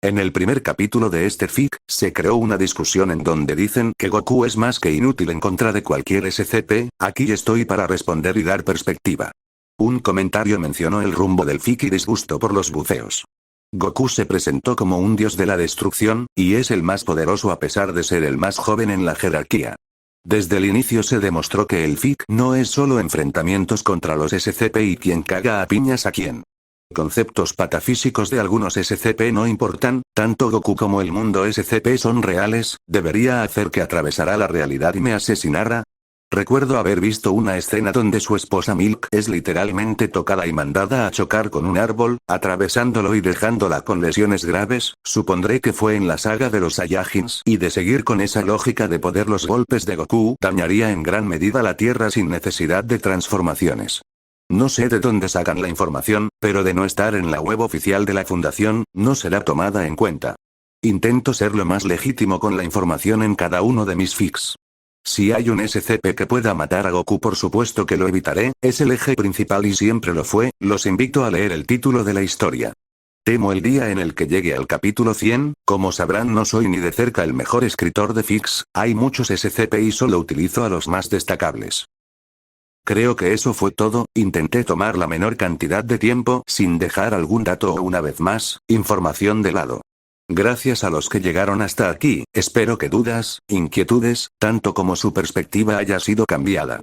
En el primer capítulo de este fic, se creó una discusión en donde dicen que Goku es más que inútil en contra de cualquier SCP, aquí estoy para responder y dar perspectiva. Un comentario mencionó el rumbo del fic y disgusto por los buceos. Goku se presentó como un dios de la destrucción, y es el más poderoso a pesar de ser el más joven en la jerarquía. Desde el inicio se demostró que el fic no es solo enfrentamientos contra los SCP y quien caga a piñas a quién. Conceptos patafísicos de algunos SCP no importan, tanto Goku como el mundo SCP son reales, ¿debería hacer que atravesara la realidad y me asesinara? Recuerdo haber visto una escena donde su esposa Milk es literalmente tocada y mandada a chocar con un árbol, atravesándolo y dejándola con lesiones graves, supondré que fue en la saga de los Saiyajins, y de seguir con esa lógica de poder los golpes de Goku dañaría en gran medida la Tierra sin necesidad de transformaciones. No sé de dónde sacan la información, pero de no estar en la web oficial de la fundación, no será tomada en cuenta. Intento ser lo más legítimo con la información en cada uno de mis fics. Si hay un SCP que pueda matar a Goku, por supuesto que lo evitaré, es el eje principal y siempre lo fue, los invito a leer el título de la historia. Temo el día en el que llegue al capítulo 100, como sabrán no soy ni de cerca el mejor escritor de fics, hay muchos SCP y solo utilizo a los más destacables. Creo que eso fue todo, intenté tomar la menor cantidad de tiempo sin dejar algún dato o una vez más, información de lado. Gracias a los que llegaron hasta aquí, espero que dudas, inquietudes, tanto como su perspectiva haya sido cambiada.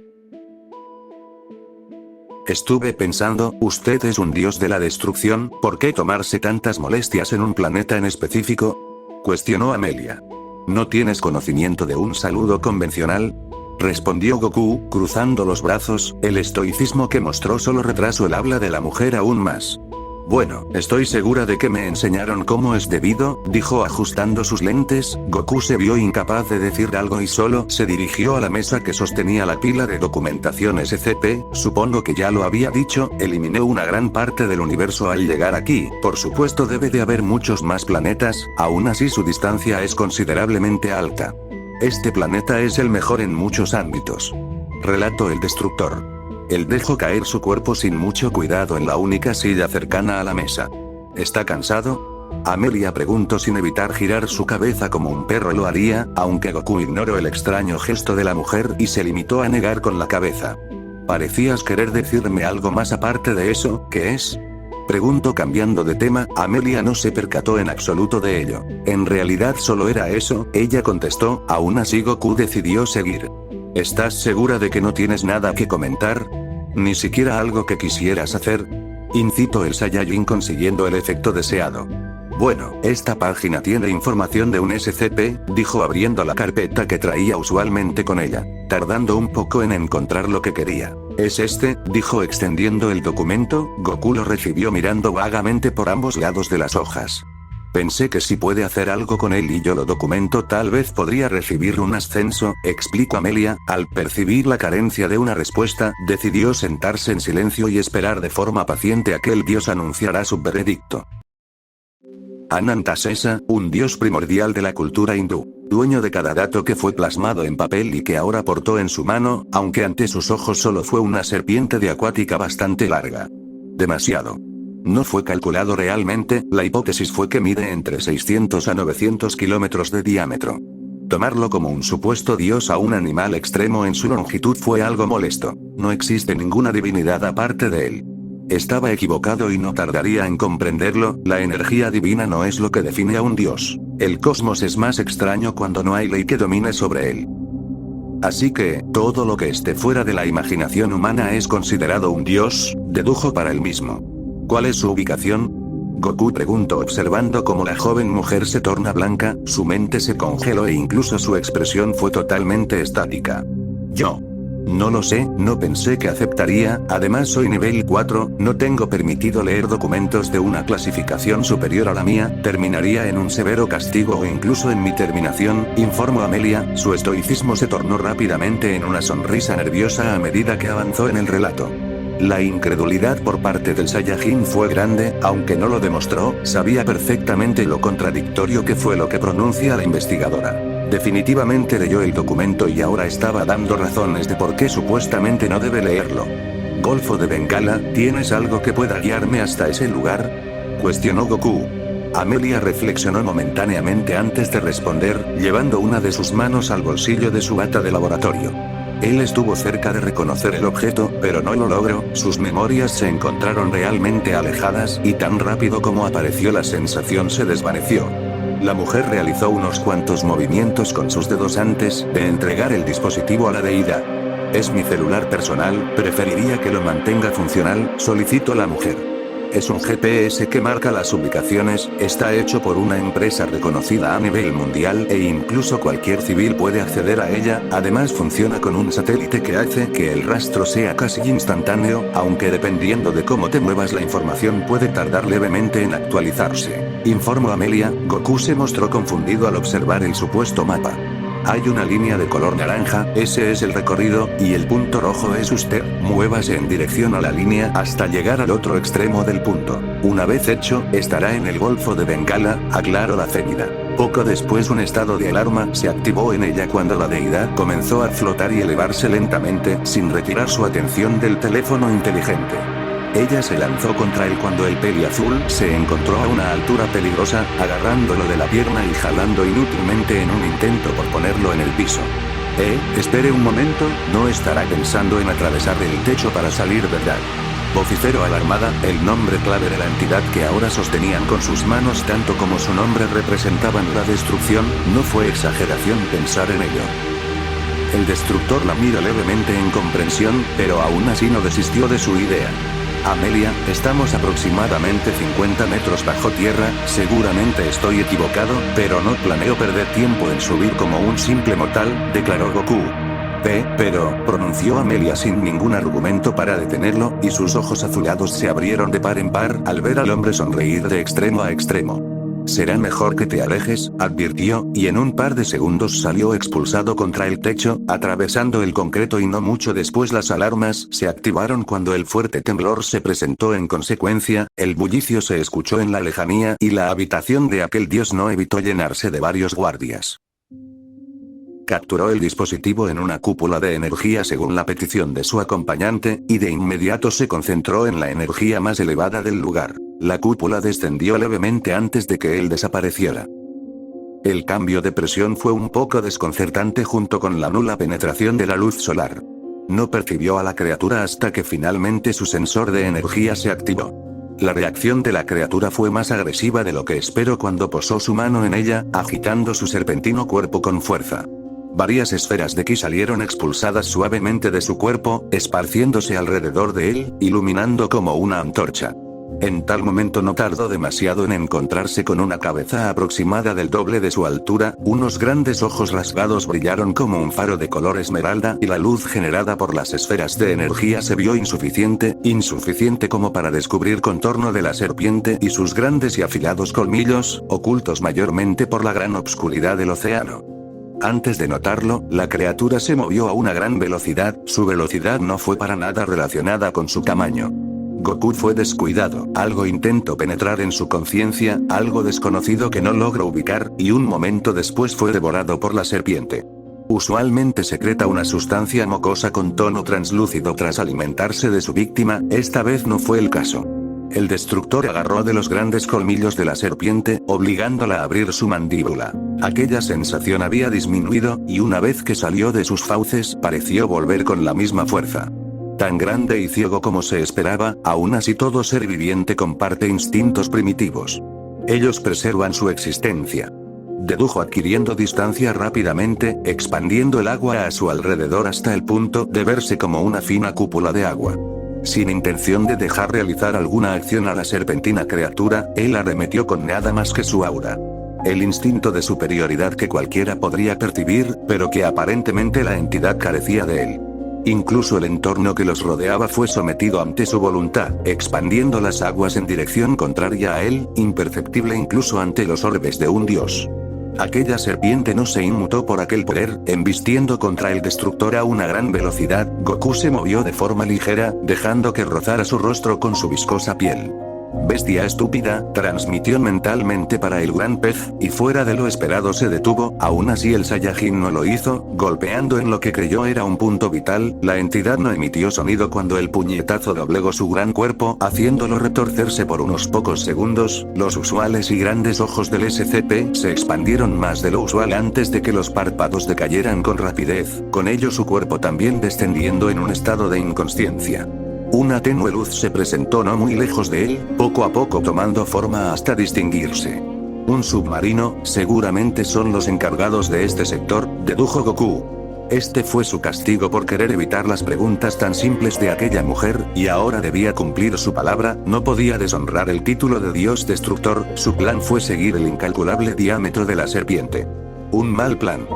Estuve pensando, usted es un dios de la destrucción, ¿por qué tomarse tantas molestias en un planeta en específico? Cuestionó Amelia. ¿No tienes conocimiento de un saludo convencional? Respondió Goku, cruzando los brazos, el estoicismo que mostró solo retrasó el habla de la mujer aún más. Bueno, estoy segura de que me enseñaron cómo es debido, dijo ajustando sus lentes. Goku se vio incapaz de decir algo y solo se dirigió a la mesa que sostenía la pila de documentación SCP, supongo que ya lo había dicho, eliminé una gran parte del universo al llegar aquí, por supuesto debe de haber muchos más planetas, aún así su distancia es considerablemente alta. Este planeta es el mejor en muchos ámbitos. Relató el destructor. Él dejó caer su cuerpo sin mucho cuidado en la única silla cercana a la mesa. ¿Está cansado? Amelia preguntó sin evitar girar su cabeza como un perro lo haría, aunque Goku ignoró el extraño gesto de la mujer y se limitó a negar con la cabeza. Parecías querer decirme algo más aparte de eso, ¿qué es? Preguntó cambiando de tema, Amelia no se percató en absoluto de ello. En realidad solo era eso, ella contestó, aún así Goku decidió seguir. ¿Estás segura de que no tienes nada que comentar? ¿Ni siquiera algo que quisieras hacer? Incitó el Saiyajin consiguiendo el efecto deseado. Bueno, esta página tiene información de un SCP, dijo abriendo la carpeta que traía usualmente con ella, tardando un poco en encontrar lo que quería. ¿Es este?, dijo extendiendo el documento. Goku lo recibió mirando vagamente por ambos lados de las hojas. Pensé que si puede hacer algo con él y yo lo documento tal vez podría recibir un ascenso, explicó Amelia, al percibir la carencia de una respuesta, decidió sentarse en silencio y esperar de forma paciente a que el dios anunciara su veredicto. Anantasesa, un dios primordial de la cultura hindú, dueño de cada dato que fue plasmado en papel y que ahora portó en su mano, aunque ante sus ojos solo fue una serpiente de acuática bastante larga. Demasiado. No fue calculado realmente, la hipótesis fue que mide entre 600 a 900 kilómetros de diámetro. Tomarlo como un supuesto dios a un animal extremo en su longitud fue algo molesto, no existe ninguna divinidad aparte de él. Estaba equivocado y no tardaría en comprenderlo, la energía divina no es lo que define a un dios. El cosmos es más extraño cuando no hay ley que domine sobre él. Así que, todo lo que esté fuera de la imaginación humana es considerado un dios, dedujo para él mismo. ¿Cuál es su ubicación? Goku preguntó observando cómo la joven mujer se torna blanca, su mente se congeló e incluso su expresión fue totalmente estática. Yo. No lo sé, no pensé que aceptaría, además soy nivel 4, no tengo permitido leer documentos de una clasificación superior a la mía, terminaría en un severo castigo o incluso en mi terminación, informó Amelia, su estoicismo se tornó rápidamente en una sonrisa nerviosa a medida que avanzó en el relato. La incredulidad por parte del Saiyajin fue grande, aunque no lo demostró, sabía perfectamente lo contradictorio que fue lo que pronuncia la investigadora. Definitivamente leyó el documento y ahora estaba dando razones de por qué supuestamente no debe leerlo. Golfo de Bengala, ¿tienes algo que pueda guiarme hasta ese lugar? Cuestionó Goku. Amelia reflexionó momentáneamente antes de responder, llevando una de sus manos al bolsillo de su bata de laboratorio. Él estuvo cerca de reconocer el objeto, pero no lo logró, sus memorias se encontraron realmente alejadas, y tan rápido como apareció la sensación se desvaneció. La mujer realizó unos cuantos movimientos con sus dedos antes de entregar el dispositivo a la deidad. Es mi celular personal, preferiría que lo mantenga funcional, solicitó la mujer. Es un GPS que marca las ubicaciones, está hecho por una empresa reconocida a nivel mundial e incluso cualquier civil puede acceder a ella, además funciona con un satélite que hace que el rastro sea casi instantáneo, aunque dependiendo de cómo te muevas la información puede tardar levemente en actualizarse. Informó Amelia. Goku se mostró confundido al observar el supuesto mapa. Hay una línea de color naranja, ese es el recorrido, y el punto rojo es usted, muévase en dirección a la línea hasta llegar al otro extremo del punto. Una vez hecho, estará en el Golfo de Bengala, aclaró la Fénida. Poco después un estado de alarma se activó en ella cuando la deidad comenzó a flotar y elevarse lentamente, sin retirar su atención del teléfono inteligente. Ella se lanzó contra él cuando el peli azul se encontró a una altura peligrosa, agarrándolo de la pierna y jalando inútilmente en un intento por ponerlo en el piso. Espere un momento, no estará pensando en atravesar el techo para salir, ¿verdad? Vociferó alarmada, el nombre clave de la entidad que ahora sostenían con sus manos tanto como su nombre representaban la destrucción, no fue exageración pensar en ello. El destructor la mira levemente en comprensión, pero aún así no desistió de su idea. Amelia, estamos aproximadamente 50 metros bajo tierra, seguramente estoy equivocado, pero no planeo perder tiempo en subir como un simple mortal, declaró Goku. Pero, pronunció Amelia sin ningún argumento para detenerlo, y sus ojos azulados se abrieron de par en par al ver al hombre sonreír de extremo a extremo. Será mejor que te alejes, advirtió, y en un par de segundos salió expulsado contra el techo, atravesando el concreto y no mucho después las alarmas se activaron cuando el fuerte temblor se presentó en consecuencia, el bullicio se escuchó en la lejanía y la habitación de aquel dios no evitó llenarse de varios guardias. Capturó el dispositivo en una cúpula de energía según la petición de su acompañante, y de inmediato se concentró en la energía más elevada del lugar. La cúpula descendió levemente antes de que él desapareciera. El cambio de presión fue un poco desconcertante junto con la nula penetración de la luz solar. No percibió a la criatura hasta que finalmente su sensor de energía se activó. La reacción de la criatura fue más agresiva de lo que esperó cuando posó su mano en ella, agitando su serpentino cuerpo con fuerza. Varias esferas de ki salieron expulsadas suavemente de su cuerpo, esparciéndose alrededor de él, iluminando como una antorcha. En tal momento no tardó demasiado en encontrarse con una cabeza aproximada del doble de su altura, unos grandes ojos rasgados brillaron como un faro de color esmeralda y la luz generada por las esferas de energía se vio insuficiente como para descubrir contorno de la serpiente y sus grandes y afilados colmillos, ocultos mayormente por la gran obscuridad del océano. Antes de notarlo, la criatura se movió a una gran velocidad, su velocidad no fue para nada relacionada con su tamaño. Goku fue descuidado, algo intentó penetrar en su conciencia, algo desconocido que no logró ubicar, y un momento después fue devorado por la serpiente. Usualmente secreta una sustancia mocosa con tono translúcido tras alimentarse de su víctima, esta vez no fue el caso. El destructor agarró de los grandes colmillos de la serpiente, obligándola a abrir su mandíbula. Aquella sensación había disminuido, y una vez que salió de sus fauces pareció volver con la misma fuerza. Tan grande y ciego como se esperaba, aún así todo ser viviente comparte instintos primitivos. Ellos preservan su existencia. Dedujo adquiriendo distancia rápidamente, expandiendo el agua a su alrededor hasta el punto de verse como una fina cúpula de agua. Sin intención de dejar realizar alguna acción a la serpentina criatura, él arremetió con nada más que su aura. El instinto de superioridad que cualquiera podría percibir, pero que aparentemente la entidad carecía de él. Incluso el entorno que los rodeaba fue sometido ante su voluntad, expandiendo las aguas en dirección contraria a él, imperceptible incluso ante los orbes de un dios. Aquella serpiente no se inmutó por aquel poder, embistiendo contra el destructor a una gran velocidad, Goku se movió de forma ligera, dejando que rozara su rostro con su viscosa piel. Bestia estúpida, transmitió mentalmente para el gran pez, y fuera de lo esperado se detuvo. Aún así el Saiyajin no lo hizo, golpeando en lo que creyó era un punto vital. La entidad no emitió sonido cuando el puñetazo doblegó su gran cuerpo, haciéndolo retorcerse por unos pocos segundos. Los usuales y grandes ojos del SCP se expandieron más de lo usual antes de que los párpados decayeran con rapidez, con ello su cuerpo también descendiendo en un estado de inconsciencia. Una tenue luz se presentó no muy lejos de él, poco a poco tomando forma hasta distinguirse. Un submarino, seguramente son los encargados de este sector, dedujo Goku. Este fue su castigo por querer evitar las preguntas tan simples de aquella mujer, y ahora debía cumplir su palabra, no podía deshonrar el título de Dios Destructor. Su plan fue seguir el incalculable diámetro de la serpiente. Un mal plan.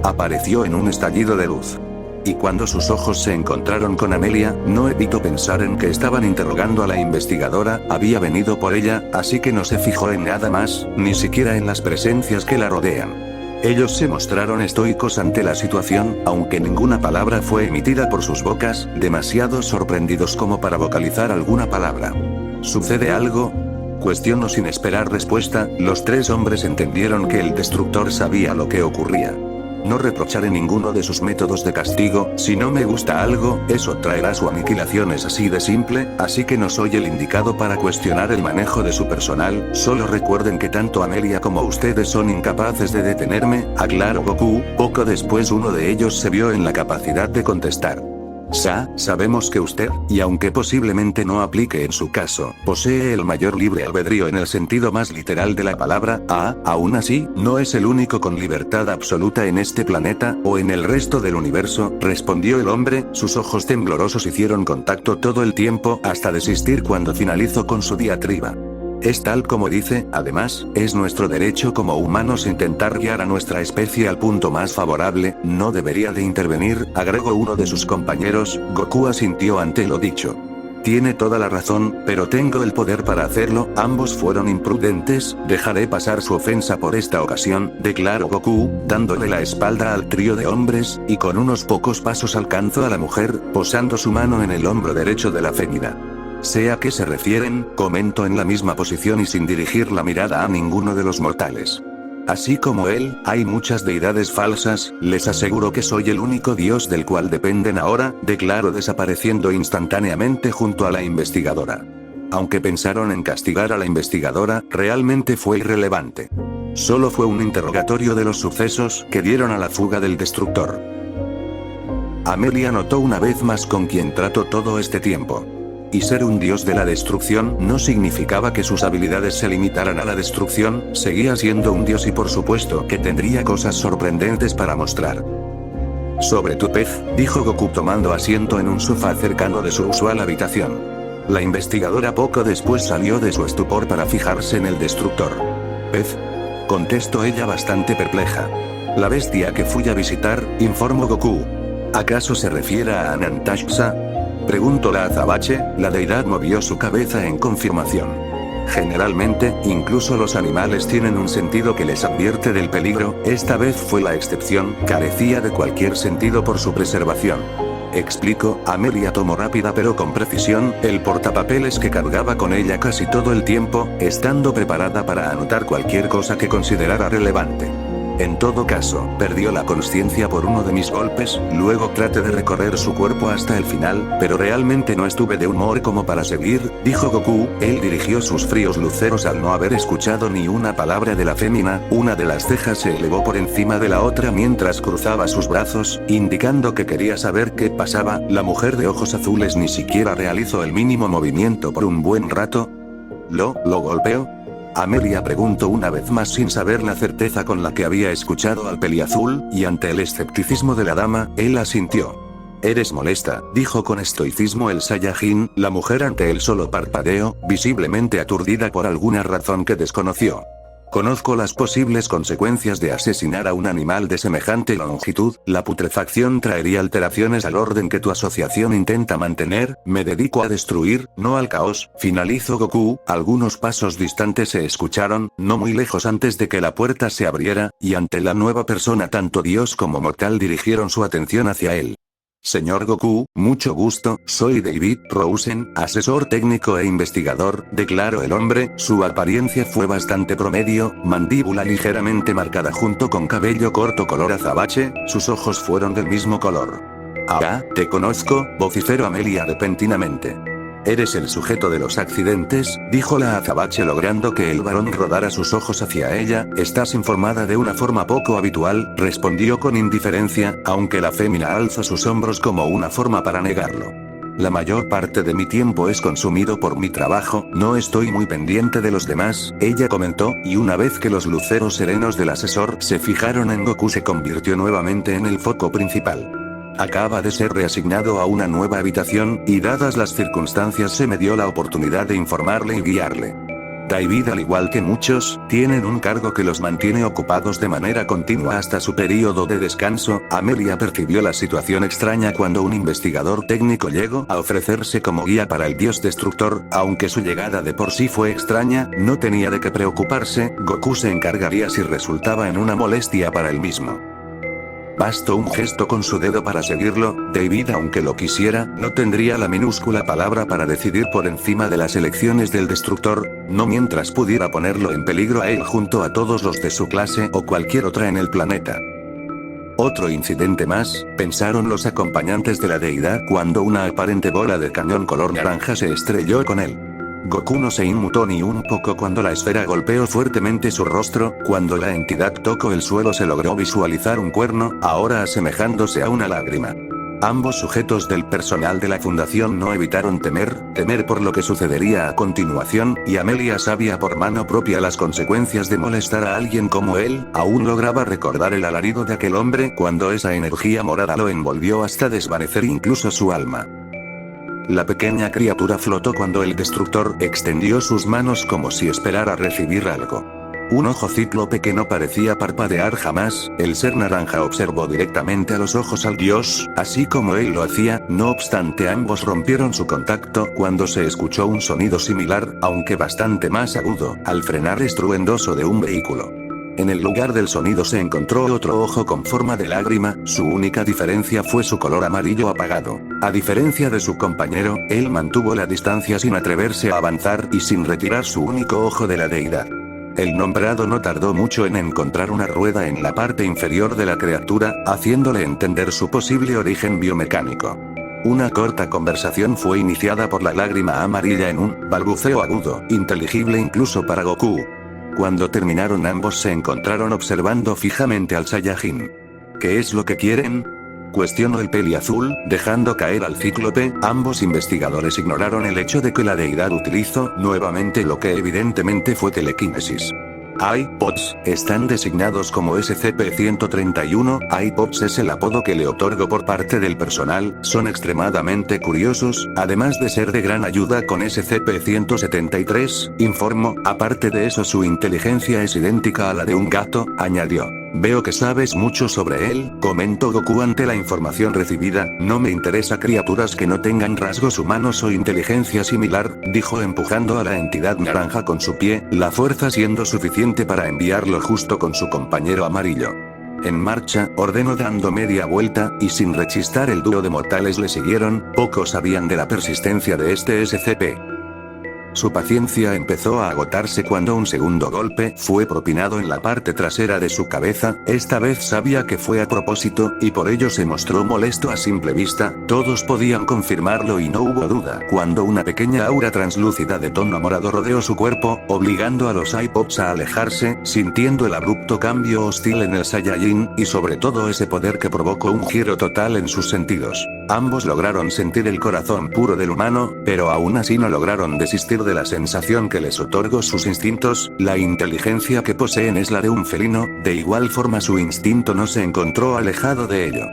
Apareció en un estallido de luz. Y cuando sus ojos se encontraron con Amelia, no evitó pensar en que estaban interrogando a la investigadora. Había venido por ella, así que no se fijó en nada más, ni siquiera en las presencias que la rodean. Ellos se mostraron estoicos ante la situación, aunque ninguna palabra fue emitida por sus bocas, demasiado sorprendidos como para vocalizar alguna palabra. ¿Sucede algo? Cuestionó sin esperar respuesta. Los tres hombres entendieron que el destructor sabía lo que ocurría. No reprocharé ninguno de sus métodos de castigo. Si no me gusta algo, eso traerá su aniquilación. Es así de simple, así que no soy el indicado para cuestionar el manejo de su personal. Solo recuerden que tanto Amelia como ustedes son incapaces de detenerme, aclaró Goku. Poco después uno de ellos se vio en la capacidad de contestar. Sabemos que usted, y aunque posiblemente no aplique en su caso, posee el mayor libre albedrío en el sentido más literal de la palabra. Aún así, no es el único con libertad absoluta en este planeta, o en el resto del universo, respondió el hombre. Sus ojos temblorosos hicieron contacto todo el tiempo, hasta desistir cuando finalizó con su diatriba. Es tal como dice, además, es nuestro derecho como humanos intentar guiar a nuestra especie al punto más favorable. No debería de intervenir, agregó uno de sus compañeros. Goku asintió ante lo dicho. Tiene toda la razón, pero tengo el poder para hacerlo. Ambos fueron imprudentes, dejaré pasar su ofensa por esta ocasión, declaró Goku, dándole la espalda al trío de hombres, y con unos pocos pasos alcanzó a la mujer, posando su mano en el hombro derecho de la fémina. Sé a qué se refieren, comentó en la misma posición y sin dirigir la mirada a ninguno de los mortales. Así como él, hay muchas deidades falsas, les aseguro que soy el único dios del cual dependen ahora, declaró desapareciendo instantáneamente junto a la investigadora. Aunque pensaron en castigar a la investigadora, realmente fue irrelevante. Solo fue un interrogatorio de los sucesos que dieron a la fuga del destructor. Amelia notó una vez más con quién trató todo este tiempo. Y ser un dios de la destrucción no significaba que sus habilidades se limitaran a la destrucción, seguía siendo un dios y por supuesto que tendría cosas sorprendentes para mostrar. Sobre tu pez, dijo Goku tomando asiento en un sofá cercano de su usual habitación. La investigadora poco después salió de su estupor para fijarse en el destructor. ¿Pez? Contestó ella bastante perpleja. La bestia que fui a visitar, informó Goku. ¿Acaso se refiere a Anantaxa? Preguntó la azabache. La deidad movió su cabeza en confirmación. Generalmente, incluso los animales tienen un sentido que les advierte del peligro. Esta vez fue la excepción, carecía de cualquier sentido por su preservación. Explico. Amelia tomó rápida pero con precisión el portapapeles que cargaba con ella casi todo el tiempo, estando preparada para anotar cualquier cosa que considerara relevante. En todo caso, perdió la consciencia por uno de mis golpes, luego traté de recorrer su cuerpo hasta el final, pero realmente no estuve de humor como para seguir, dijo Goku. Él dirigió sus fríos luceros al no haber escuchado ni una palabra de la fémina. Una de las cejas se elevó por encima de la otra mientras cruzaba sus brazos, indicando que quería saber qué pasaba. La mujer de ojos azules ni siquiera realizó el mínimo movimiento por un buen rato. ¿Lo golpeó? Amelia preguntó una vez más sin saber la certeza con la que había escuchado al peliazul, y ante el escepticismo de la dama, él asintió. Eres molesta, dijo con estoicismo el Saiyajin. La mujer ante el solo parpadeo, visiblemente aturdida por alguna razón que desconoció. Conozco las posibles consecuencias de asesinar a un animal de semejante longitud. La putrefacción traería alteraciones al orden que tu asociación intenta mantener. Me dedico a destruir, no al caos, finalizó Goku. Algunos pasos distantes se escucharon, no muy lejos antes de que la puerta se abriera, y ante la nueva persona tanto Dios como mortal dirigieron su atención hacia él. Señor Goku, mucho gusto, soy David Rosen, asesor técnico e investigador, declaró el hombre. Su apariencia fue bastante promedio, mandíbula ligeramente marcada junto con cabello corto color azabache, sus ojos fueron del mismo color. Ah, te conozco, vociferó Amelia repentinamente. Eres el sujeto de los accidentes, dijo la azabache logrando que el varón rodara sus ojos hacia ella. Estás informada de una forma poco habitual, respondió con indiferencia, aunque la fémina alzó sus hombros como una forma para negarlo. La mayor parte de mi tiempo es consumido por mi trabajo, no estoy muy pendiente de los demás, ella comentó, y una vez que los luceros serenos del asesor se fijaron en Goku se convirtió nuevamente en el foco principal. Acaba de ser reasignado a una nueva habitación, y dadas las circunstancias se me dio la oportunidad de informarle y guiarle. David, al igual que muchos, tienen un cargo que los mantiene ocupados de manera continua hasta su periodo de descanso. Amelia percibió la situación extraña cuando un investigador técnico llegó a ofrecerse como guía para el dios destructor, aunque su llegada de por sí fue extraña, no tenía de qué preocuparse, Goku se encargaría si resultaba en una molestia para él mismo. Bastó un gesto con su dedo para seguirlo. David, aunque lo quisiera, no tendría la minúscula palabra para decidir por encima de las elecciones del destructor, no mientras pudiera ponerlo en peligro a él junto a todos los de su clase o cualquier otra en el planeta. Otro incidente más, pensaron los acompañantes de la deidad cuando una aparente bola de cañón color naranja se estrelló con él. Goku no se inmutó ni un poco cuando la esfera golpeó fuertemente su rostro. Cuando la entidad tocó el suelo se logró visualizar un cuerno, ahora asemejándose a una lágrima. Ambos sujetos del personal de la fundación no evitaron temer por lo que sucedería a continuación, y Amelia sabía por mano propia las consecuencias de molestar a alguien como él. Aún lograba recordar el alarido de aquel hombre cuando esa energía morada lo envolvió hasta desvanecer incluso su alma. La pequeña criatura flotó cuando el destructor extendió sus manos como si esperara recibir algo. Un ojo cíclope que no parecía parpadear jamás, el ser naranja observó directamente a los ojos al dios, así como él lo hacía. No obstante, ambos rompieron su contacto cuando se escuchó un sonido similar, aunque bastante más agudo, al frenar estruendoso de un vehículo. En el lugar del sonido se encontró otro ojo con forma de lágrima, su única diferencia fue su color amarillo apagado. A diferencia de su compañero, él mantuvo la distancia sin atreverse a avanzar y sin retirar su único ojo de la deidad. El nombrado no tardó mucho en encontrar una rueda en la parte inferior de la criatura, haciéndole entender su posible origen biomecánico. Una corta conversación fue iniciada por la lágrima amarilla en un balbuceo agudo, inteligible incluso para Goku. Cuando terminaron ambos se encontraron observando fijamente al Saiyajin. ¿Qué es lo que quieren?, cuestionó el peliazul, dejando caer al cíclope. Ambos investigadores ignoraron el hecho de que la deidad utilizó nuevamente lo que evidentemente fue telequinesis. iPods están designados como SCP-131, iPods es el apodo que le otorgo por parte del personal, son extremadamente curiosos, además de ser de gran ayuda con SCP-173, informó. Aparte de eso su inteligencia es idéntica a la de un gato, añadió. Veo que sabes mucho sobre él, comentó Goku ante la información recibida. No me interesa criaturas que no tengan rasgos humanos o inteligencia similar, dijo empujando a la entidad naranja con su pie, la fuerza siendo suficiente para enviarlo justo con su compañero amarillo. En marcha, ordenó dando media vuelta, y sin rechistar el dúo de mortales le siguieron. Pocos sabían de la persistencia de este SCP. Su paciencia empezó a agotarse cuando un segundo golpe fue propinado en la parte trasera de su cabeza. Esta vez sabía que fue a propósito, y por ello se mostró molesto a simple vista. Todos podían confirmarlo y no hubo duda cuando una pequeña aura translúcida de tono morado rodeó su cuerpo, obligando a los iPods a alejarse, sintiendo el abrupto cambio hostil en el Saiyajin, y sobre todo ese poder que provocó un giro total en sus sentidos. Ambos lograron sentir el corazón puro del humano, pero aún así no lograron desistir de la sensación que les otorgó sus instintos. La inteligencia que poseen es la de un felino, de igual forma su instinto no se encontró alejado de ello.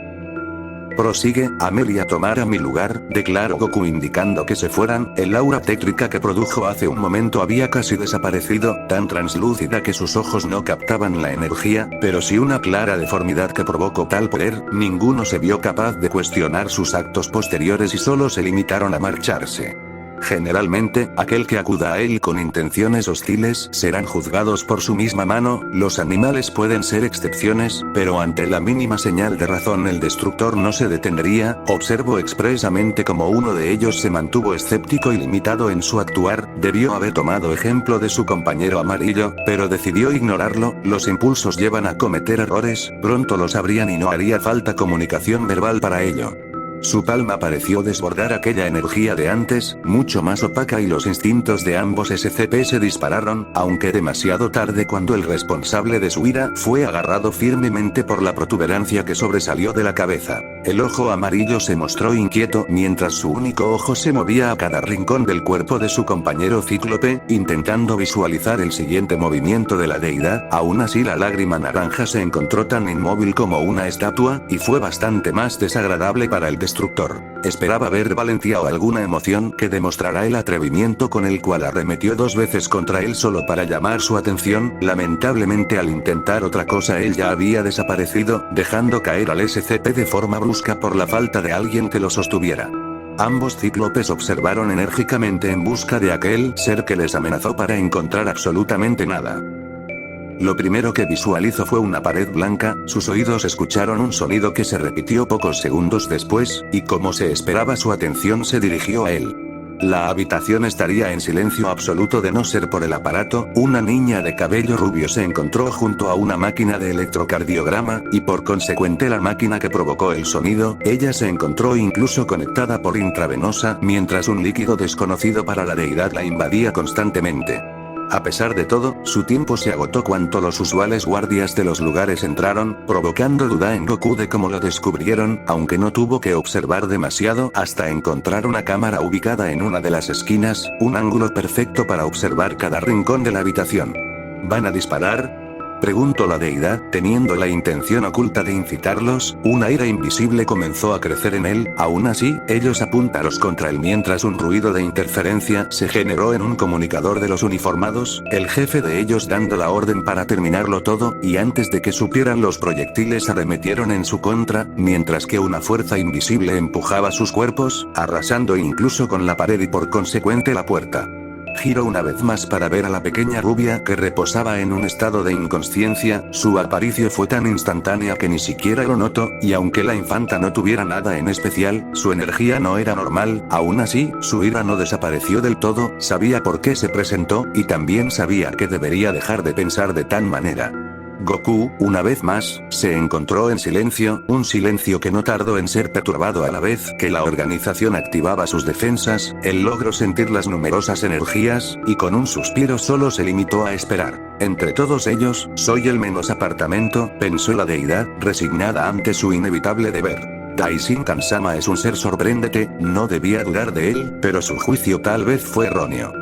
Prosigue, Amelia tomará mi lugar, declaró Goku indicando que se fueran. El aura tétrica que produjo hace un momento había casi desaparecido, tan translúcida que sus ojos no captaban la energía, pero sí una clara deformidad que provocó tal poder. Ninguno se vio capaz de cuestionar sus actos posteriores y solo se limitaron a marcharse. Generalmente, aquel que acuda a él con intenciones hostiles serán juzgados por su misma mano. Los animales pueden ser excepciones, pero ante la mínima señal de razón el destructor no se detendría. Observo expresamente como uno de ellos se mantuvo escéptico y limitado en su actuar. Debió haber tomado ejemplo de su compañero amarillo, pero decidió ignorarlo. Los impulsos llevan a cometer errores, pronto lo sabrían y no haría falta comunicación verbal para ello. Su palma pareció desbordar aquella energía de antes, mucho más opaca, y los instintos de ambos SCP se dispararon, aunque demasiado tarde cuando el responsable de su ira fue agarrado firmemente por la protuberancia que sobresalió de la cabeza. El ojo amarillo se mostró inquieto mientras su único ojo se movía a cada rincón del cuerpo de su compañero cíclope, intentando visualizar el siguiente movimiento de la deidad. Aún así la lágrima naranja se encontró tan inmóvil como una estatua, y fue bastante más desagradable para el destructor. Esperaba ver valentía o alguna emoción que demostrara el atrevimiento con el cual arremetió 2 veces contra él solo para llamar su atención. Lamentablemente al intentar otra cosa él ya había desaparecido, dejando caer al SCP de forma brusca por la falta de alguien que lo sostuviera. Ambos cíclopes observaron enérgicamente en busca de aquel ser que les amenazó para encontrar absolutamente nada. Lo primero que visualizó fue una pared blanca. Sus oídos escucharon un sonido que se repitió pocos segundos después, y como se esperaba su atención se dirigió a él. La habitación estaría en silencio absoluto de no ser por el aparato. Una niña de cabello rubio se encontró junto a una máquina de electrocardiograma, y por consecuente la máquina que provocó el sonido. Ella se encontró incluso conectada por intravenosa, mientras un líquido desconocido para la deidad la invadía constantemente. A pesar de todo, su tiempo se agotó cuando los usuales guardias de los lugares entraron, provocando duda en Goku de cómo lo descubrieron, aunque no tuvo que observar demasiado hasta encontrar una cámara ubicada en una de las esquinas, un ángulo perfecto para observar cada rincón de la habitación. ¿Van a disparar?, preguntó la deidad, teniendo la intención oculta de incitarlos. Un aire invisible comenzó a crecer en él. Aún así, ellos apuntaron contra él mientras un ruido de interferencia se generó en un comunicador de los uniformados, el jefe de ellos dando la orden para terminarlo todo, y antes de que supieran los proyectiles arremetieron en su contra, mientras que una fuerza invisible empujaba sus cuerpos, arrasando incluso con la pared y por consecuente la puerta. Giró una vez más para ver a la pequeña rubia que reposaba en un estado de inconsciencia. Su aparición fue tan instantánea que ni siquiera lo notó, y aunque la infanta no tuviera nada en especial, su energía no era normal. Aún así, su ira no desapareció del todo. Sabía por qué se presentó, y también sabía que debería dejar de pensar de tan manera. Goku, una vez más, se encontró en silencio, un silencio que no tardó en ser perturbado a la vez que la organización activaba sus defensas. Él logró sentir las numerosas energías, y con un suspiro solo se limitó a esperar. Entre todos ellos, soy el menos apartamento, pensó la deidad, resignada ante su inevitable deber. Daishin-Kansama es un ser sorprendente, no debía dudar de él, pero su juicio tal vez fue erróneo.